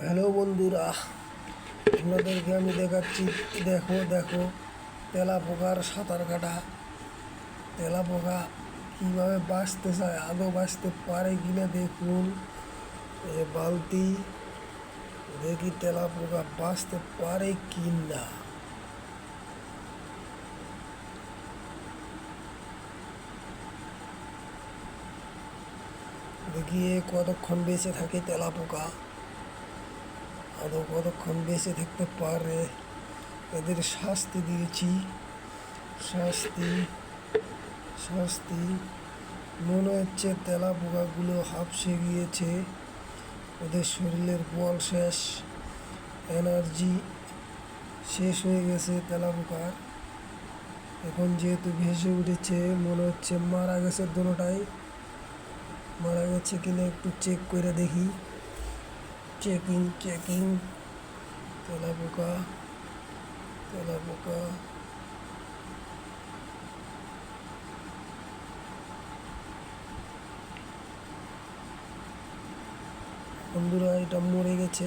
Hello বন্ধুরা, আপনাদেরকে আমি দেখাচ্ছি। দেখো দেখো, তেলাপোকার সাঁতার কাটা। তেলাপোকা কীভাবে বাঁচতে চায়, আদৌ বাঁচতে পারে কিনা দেখুন। বালতি, দেখি তেলাপোকা বাঁচতে পারে কি না। দেখি কতক্ষণ বেঁচে থাকে তেলাপোকা, আদৌ কতক্ষণ বেঁচে থাকতে পারে। এদের শাস্তি দিয়েছি, শাস্তি শাস্তি। মনে হচ্ছে তেলাপোকাগুলো হাঁপসে গিয়েছে, ওদের শরীরের বল শেষ, এনার্জি শেষ হয়ে গেছে তেলাপোকার। এখন যেহেতু ভেসে উঠেছে, মনে হচ্ছে মারা গেছে। দুটোটাই মারা গেছে কিনা একটু চেক করে দেখি। Checking checking. তেলাপোকা তেলাপোকা বন্ধুরা, এটা মরে গেছে।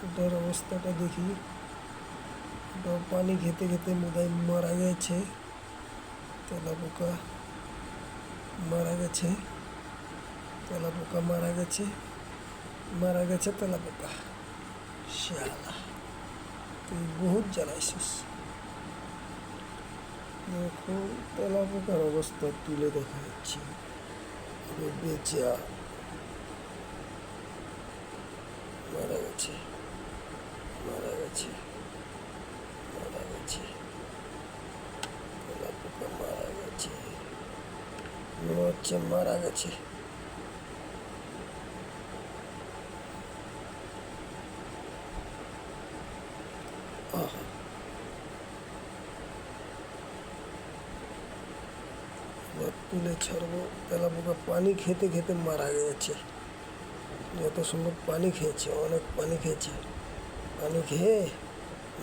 এটার অবস্থাটা দেখি। এটা পানি খেতে খেতে বোধহয় মারা গেছে। তেলাপোকা মারা গেছে, তেলাপোকা মারা গেছে, মারা গেছে তেলাপোকা। শালা, তুই বহুত জ্বালাইছিস। এখন তেলাপোকার অবস্থা তুলে দেখা যাচ্ছে। বেচা মারা গেছে, মারা গেছে, মারা গেছে। তেলাপোকা মারা গেছে, মনে হচ্ছে মারা গেছে। আহা, এবার তুলে ছাড়বো। তেলাপোকা পানি খেতে খেতে মারা গেছে। যত সম্ভব পানি খেয়েছে, অনেক পানি খেয়েছে, পানি খেয়ে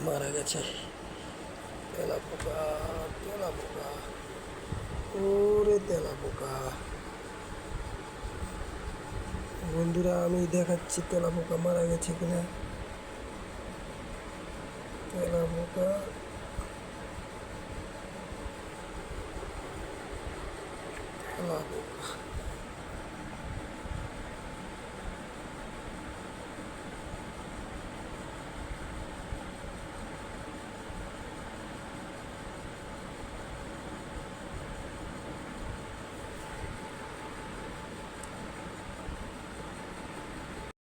মারা গেছে তেলাপোকা। তেলাপোকা, ওরে তেলাপোকা। বন্ধুরা, আমি দেখাচ্ছি তেলাপোকা মারা গেছে কিনা। তেলাপোকা তেলাপোকা